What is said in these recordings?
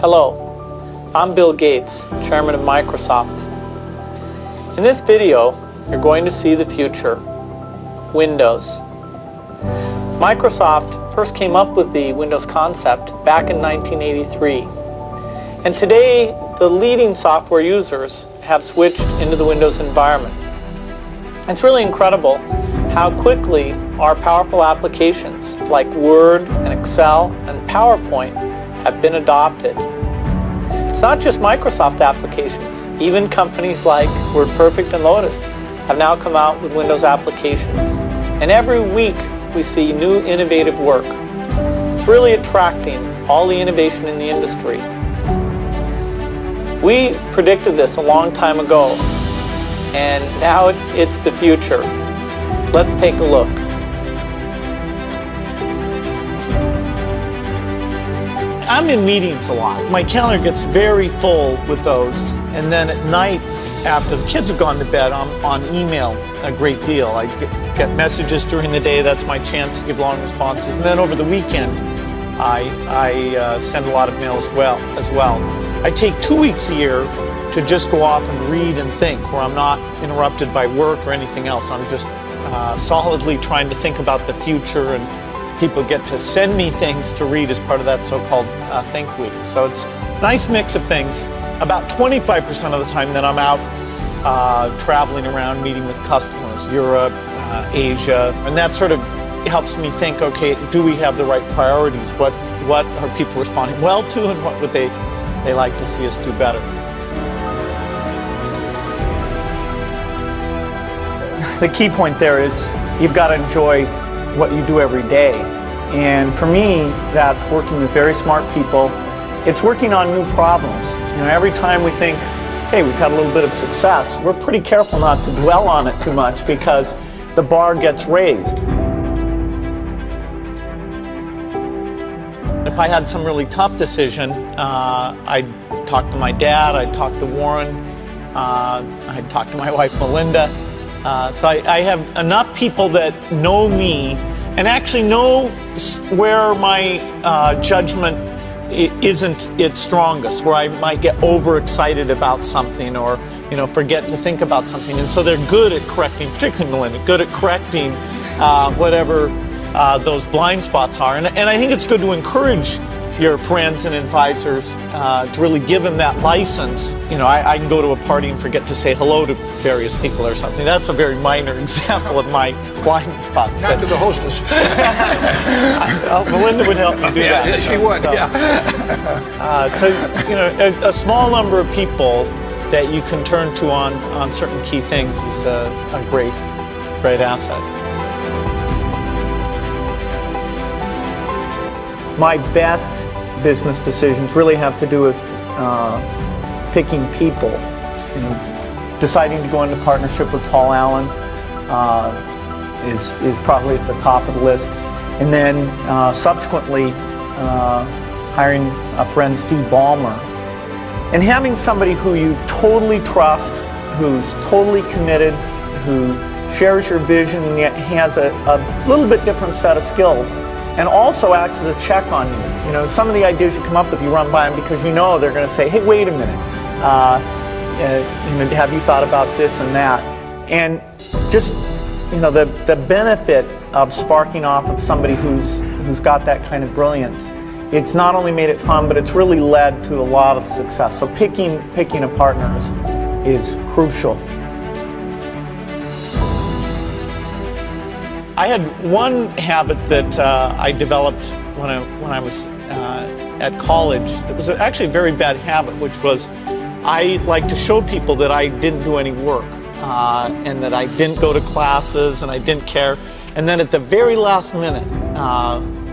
Hello, I'm Bill Gates, Chairman of Microsoft. In this video, you're going to see the future, Windows. Microsoft first came up with the Windows concept back in 1983. And today, the leading software users have switched into the Windows environment. It's really incredible how quickly our powerful applications like Word and Excel and PowerPoint have been adopted. It's not just Microsoft applications. Even companies like WordPerfect and Lotus have now come out with Windows applications. And every week we see new innovative work. It's really attracting all the innovation in the industry. We predicted this a long time ago, and now it's the future. Let's take a look. I'm in meetings a lot. My calendar gets very full with those, and then at night, after the kids have gone to bed, I'm on email a great deal. I get messages during the day. That's my chance to give long responses. And then over the weekend, I send a lot of mail as well. I take 2 weeks a year to just go off and read and think, where I'm not interrupted by work or anything else. I'm just solidly trying to think about the future, and people get to send me things to read as part of that so-called Think Week. So it's a nice mix of things. About 25% of the time that I'm out traveling around, meeting with customers, Europe, Asia, and that sort of helps me think, okay, do we have the right priorities? What are people responding well to, and what would they like to see us do better? The key point there is you've got to enjoy what you do every day. And for me, that's working with very smart people. It's working on new problems. You know, every time we think, hey, we've had a little bit of success, we're pretty careful not to dwell on it too much because the bar gets raised. If I had some really tough decision, I'd talk to my dad, I'd talk to Warren, I'd talk to my wife Melinda. So I have enough people that know me and actually know where my judgment isn't its strongest, where I might get overexcited about something or forget to think about something. And so they're good at correcting, particularly Melinda, good at correcting whatever those blind spots are. And I think it's good to encourage your friends and advisors to really give them that license. I can go to a party and forget to say hello to various people or something. That's a very minor example of my blind spots. Not to the hostess. Melinda would help me do that. Yeah, she would, So, a small number of people that you can turn to on certain key things is a great asset. My best business decisions really have to do with picking people. Deciding to go into partnership with Paul Allen is probably at the top of the list. And then subsequently hiring a friend, Steve Ballmer. And having somebody who you totally trust, who's totally committed, who shares your vision and yet has a little bit different set of skills. And also acts as a check on you. Some of the ideas you come up with, you run by them because they're going to say, hey, wait a minute. Have you thought about this and that? And just, the benefit of sparking off of somebody who's got that kind of brilliance, it's not only made it fun, but it's really led to a lot of success. So picking a partner is crucial. I had one habit that I developed when I was at college. It was actually a very bad habit, which was I like to show people that I didn't do any work and that I didn't go to classes and I didn't care. And then at the very last minute,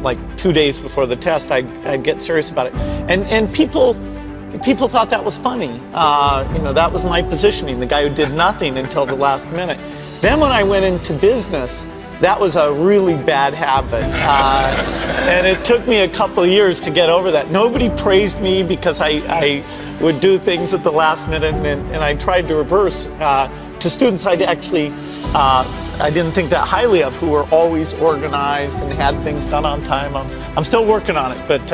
like 2 days before the test, I'd get serious about it. And people thought that was funny. That was my positioning, the guy who did nothing until the last minute. Then when I went into business, that was a really bad habit, and it took me a couple of years to get over that. Nobody praised me because I would do things at the last minute, and I tried to reverse to students I didn't think that highly of, who were always organized and had things done on time. I'm still working on it, but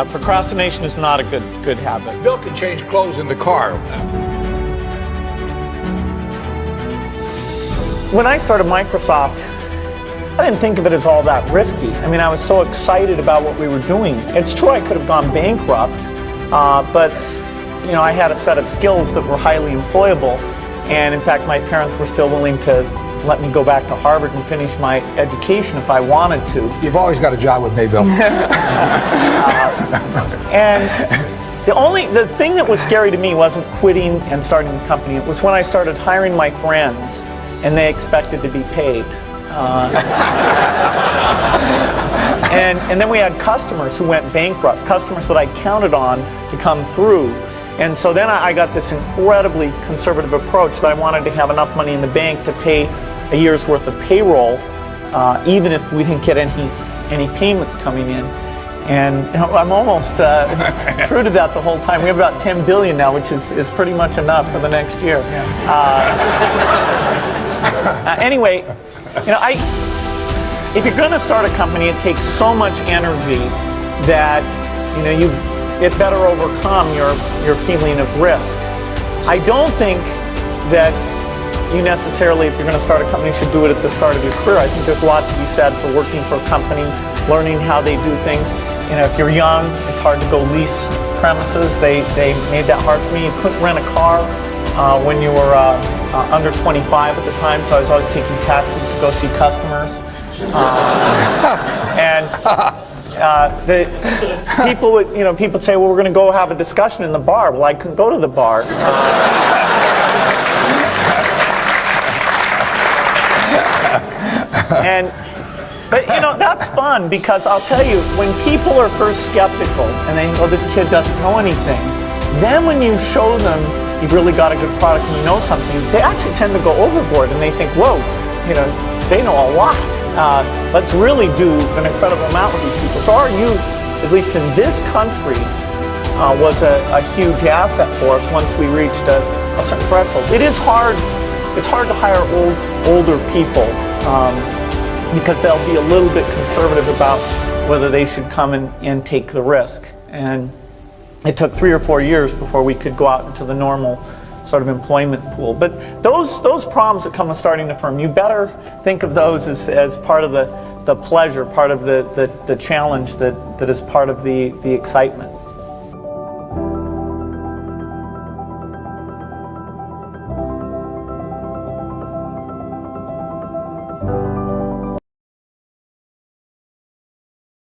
Procrastination is not a good habit. Bill can change clothes in the car. When I started Microsoft, I didn't think of it as all that risky. I mean, I was so excited about what we were doing. It's true I could have gone bankrupt, but you know, I had a set of skills that were highly employable. And in fact, my parents were still willing to let me go back to Harvard and finish my education if I wanted to. You've always got a job with me, Bill. And the thing that was scary to me wasn't quitting and starting the company. It was when I started hiring my friends and they expected to be paid. And then we had customers who went bankrupt, customers that I counted on to come through. And so then I got this incredibly conservative approach that I wanted to have enough money in the bank to pay a year's worth of payroll, even if we didn't get any payments coming in. And you know, I'm almost true to that the whole time. We have about 10 billion now, which is pretty much enough for the next year. Anyway, you know, if you're going to start a company, it takes so much energy that you know it better overcome your feeling of risk. I don't think that you necessarily, if you're going to start a company, should do it at the start of your career. I think there's a lot to be said for working for a company, learning how they do things. You know, if you're young, it's hard to go lease premises. They made that hard for me. You couldn't rent a car when you were under 25 at the time, so I was always taking taxis to go see customers. The people would, you know, people say, well, we're going to go have a discussion in the bar. Well, I couldn't go to the bar. But you know, that's fun because I'll tell you, when people are first skeptical and they think, oh, this kid doesn't know anything, then when you show them you've really got a good product and you know something, they actually tend to go overboard and they think, whoa, you know, they know a lot. Let's really do an incredible amount with these people. So our youth, at least in this country, was a huge asset for us once we reached a certain threshold. It is hard. It's hard to hire older people because they'll be a little bit conservative about whether they should come and take the risk. And it took 3 or 4 years before we could go out into the normal sort of employment pool. But those problems that come with starting a firm, you better think of those as part of the pleasure, part of the challenge that is part of the excitement.